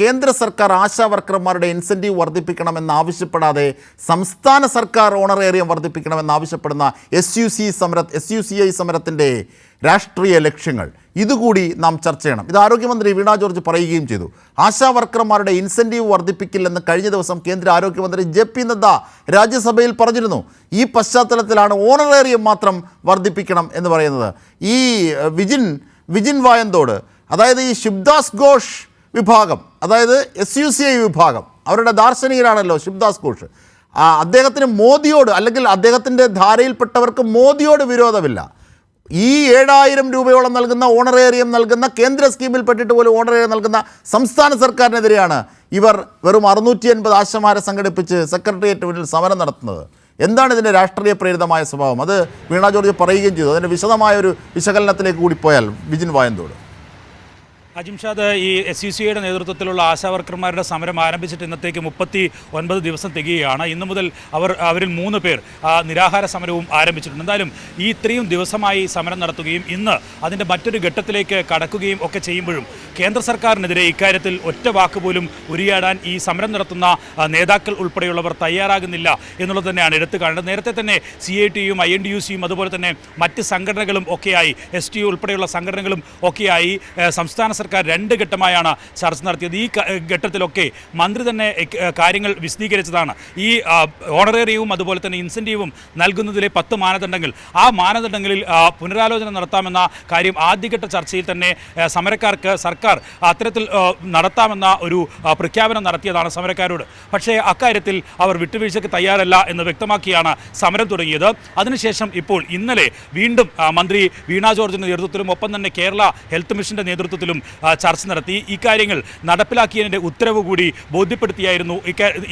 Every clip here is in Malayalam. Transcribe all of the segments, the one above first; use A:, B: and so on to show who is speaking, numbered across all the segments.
A: കേന്ദ്ര സർക്കാർ ആശാ വർക്കർമാരുടെ ഇൻസെൻറ്റീവ് വർദ്ധിപ്പിക്കണമെന്നാവശ്യപ്പെടാതെ സംസ്ഥാന സർക്കാർ ഓണറേറിയം വർദ്ധിപ്പിക്കണമെന്നാവശ്യപ്പെടുന്ന SUCI സമരത്തിൻ്റെ രാഷ്ട്രീയ ലക്ഷ്യങ്ങൾ ഇതുകൂടി നാം ചർച്ച ചെയ്യണം. ഇത് ആരോഗ്യമന്ത്രി വീണ ജോർജ് പറയുകയും ചെയ്തു. ആശാ വർക്കർമാരുടെ ഇൻസെൻറ്റീവ് വർദ്ധിപ്പിക്കില്ലെന്ന് കഴിഞ്ഞ ദിവസം കേന്ദ്ര ആരോഗ്യമന്ത്രി JP നദ്ദ രാജ്യസഭയിൽ പറഞ്ഞിരുന്നു. ഈ പശ്ചാത്തലത്തിലാണ് ഓണറേറിയം മാത്രം വർദ്ധിപ്പിക്കണം എന്ന് പറയുന്നത്. ഈ വിജിൻ വായന്തോട്, അതായത് ഈ ശിവദാസ് ഘോഷ് വിഭാഗം, അതായത് SUCI വിഭാഗം, അവരുടെ ദാർശനികനാണല്ലോ ശിവദാസ് ഘോഷ്. അദ്ദേഹത്തിന് മോദിയോട്, അല്ലെങ്കിൽ അദ്ദേഹത്തിൻ്റെ ധാരയിൽപ്പെട്ടവർക്ക് മോദിയോട് വിരോധമില്ല. ഈ 7000 രൂപയോളം നൽകുന്ന ഓണറേറിയം നൽകുന്ന കേന്ദ്ര സ്കീമിൽ പെട്ടിട്ട് പോലും ഓണറേറിയം നൽകുന്ന സംസ്ഥാന സർക്കാരിനെതിരെയാണ് ഇവർ വെറും 650 ആശമാരെ സംഘടിപ്പിച്ച് സെക്രട്ടേറിയറ്റ് മുന്നിൽ സമരം നടത്തുന്നത്. എന്താണ് ഇതിൻ്റെ രാഷ്ട്രീയ പ്രേരിതമായ സ്വഭാവം? അത് വീണ ജോർജ് പറയുകയും ചെയ്തു. അതിൻ്റെ വിശദമായൊരു വിശകലനത്തിലേക്ക് കൂടി പോയാൽ വിജിൻ വായന്തോട്.
B: അജിംഷാദ്, ഈ SUCIയുടെ നേതൃത്വത്തിലുള്ള ആശാവർക്കർമാരുടെ സമരം ആരംഭിച്ചിട്ട് ഇന്നത്തേക്ക് 39 ദിവസം തികയുകയാണ്. ഇന്നു മുതൽ അവരിൽ 3 പേർ നിരാഹാര സമരവും ആരംഭിച്ചിട്ടുണ്ട്. എന്തായാലും ഈ ഇത്രയും ദിവസമായി സമരം നടത്തുകയും ഇന്ന് അതിൻ്റെ മറ്റൊരു ഘട്ടത്തിലേക്ക് കടക്കുകയും ഒക്കെ ചെയ്യുമ്പോഴും കേന്ദ്ര സർക്കാരിനെതിരെ ഇക്കാര്യത്തിൽ ഒറ്റ വാക്ക് പോലും ഉരിയാടാൻ ഈ സമരം നടത്തുന്ന നേതാക്കൾ ഉൾപ്പെടെയുള്ളവർ തയ്യാറാകുന്നില്ല എന്നുള്ളത് തന്നെയാണ് എടുത്തു കാണേണ്ടത്. നേരത്തെ തന്നെ CITയും INTUCയും അതുപോലെ തന്നെ മറ്റ് സംഘടനകളും ഒക്കെയായി, STU ഉൾപ്പെടെയുള്ള സംഘടനകളും ഒക്കെയായി സംസ്ഥാന സർക്കാർ 2 ഘട്ടമായാണ് ചർച്ച നടത്തിയത്. ഈ ഘട്ടത്തിലൊക്കെ മന്ത്രി തന്നെ കാര്യങ്ങൾ വിശദീകരിച്ചതാണ്. ഈ ഓണറേറിയവും അതുപോലെ തന്നെ ഇൻസെൻറ്റീവും നൽകുന്നതിലെ 10 മാനദണ്ഡങ്ങൾ, ആ മാനദണ്ഡങ്ങളിൽ പുനരാലോചന നടത്താമെന്ന കാര്യം ആദ്യഘട്ട ചർച്ചയിൽ തന്നെ സമരക്കാർക്ക് സർക്കാർ അത്തരത്തിൽ നടത്താമെന്ന ഒരു പ്രഖ്യാപനം നടത്തിയതാണ് സമരക്കാരോട്. പക്ഷേ അക്കാര്യത്തിൽ അവർ വിട്ടുവീഴ്ചയ്ക്ക് തയ്യാറല്ല എന്ന് വ്യക്തമാക്കിയാണ് സമരം തുടങ്ങിയത്. അതിനുശേഷം ഇപ്പോൾ ഇന്നലെ വീണ്ടും മന്ത്രി വീണ ജോർജിൻ്റെ നേതൃത്വത്തിലും ഒപ്പം തന്നെ കേരള ഹെൽത്ത് മിഷൻ്റെ നേതൃത്വത്തിലും ചർച്ച നടത്തി. ഈ കാര്യങ്ങൾ നടപ്പിലാക്കിയതിൻ്റെ ഉത്തരവ് കൂടി ബോധ്യപ്പെടുത്തിയായിരുന്നു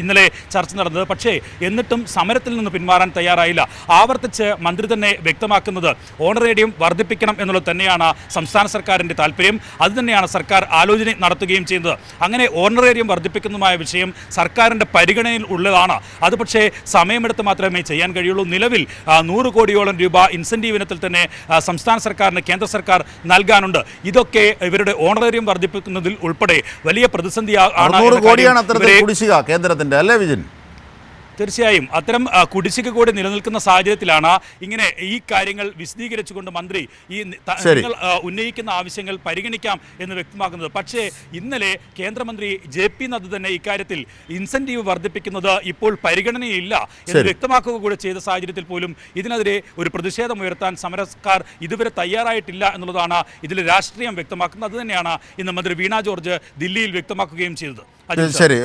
B: ഇന്നലെ ചർച്ച നടന്നത്. പക്ഷേ എന്നിട്ടും സമരത്തിൽ നിന്ന് പിന്മാറാൻ തയ്യാറായില്ല. ആവർത്തിച്ച് മന്ത്രി തന്നെ വ്യക്തമാക്കുന്നത് ഓണറേറിയം വർദ്ധിപ്പിക്കണം എന്നുള്ളത് തന്നെയാണ് സംസ്ഥാന സർക്കാരിൻ്റെ താല്പര്യം. അതുതന്നെയാണ് സർക്കാർ ആലോചന നടത്തുകയും ചെയ്യുന്നത്. അങ്ങനെ ഓണറേറിയം വർദ്ധിപ്പിക്കുന്നതുമായ വിഷയം സർക്കാരിൻ്റെ പരിഗണനയിൽ ഉള്ളതാണ്. അത് പക്ഷേ സമയമെടുത്ത് മാത്രമേ ചെയ്യാൻ കഴിയുള്ളൂ. നിലവിൽ 100 കോടിയോളം രൂപ ഇൻസെൻറ്റീവ് ഇനത്തിൽ തന്നെ സംസ്ഥാന സർക്കാരിന് കേന്ദ്ര സർക്കാർ നൽകാനുണ്ട്. ഇതൊക്കെ ഇവരുടെ ഓണറേറിയം വർദ്ധിപ്പിക്കുന്നതിൽ ഉൾപ്പെടെ വലിയ പ്രതിസന്ധിയാണ്
A: കേന്ദ്രത്തിന്റെ, അല്ലേ വിജിൻ?
B: തീർച്ചയായും അത്തരം കുടിശ്ശിക കൂടി നിലനിൽക്കുന്ന സാഹചര്യത്തിലാണ് ഇങ്ങനെ ഈ കാര്യങ്ങൾ വിശദീകരിച്ചുകൊണ്ട് മന്ത്രി ഈ നിങ്ങൾ ഉന്നയിക്കുന്ന ആവശ്യങ്ങൾ പരിഗണിക്കാം എന്ന് വ്യക്തമാക്കുന്നത്. പക്ഷേ ഇന്നലെ കേന്ദ്രമന്ത്രി JP നദ്ദ തന്നെ ഇക്കാര്യത്തിൽ ഇൻസെൻറ്റീവ് വർദ്ധിപ്പിക്കുന്നത് ഇപ്പോൾ പരിഗണനയില്ല എന്ന് വ്യക്തമാക്കുക കൂടി ചെയ്ത സാഹചര്യത്തിൽ പോലും ഇതിനെതിരെ ഒരു പ്രതിഷേധം ഉയർത്താൻ സമരക്കാർ ഇതുവരെ തയ്യാറായിട്ടില്ല എന്നുള്ളതാണ് ഇതിൽ രാഷ്ട്രീയം വ്യക്തമാക്കുന്നത്. അതുതന്നെയാണ് ഇന്ന് മന്ത്രി വീണ ജോർജ് ദില്ലിയിൽ വ്യക്തമാക്കുകയും ചെയ്തത്.
A: ശരി.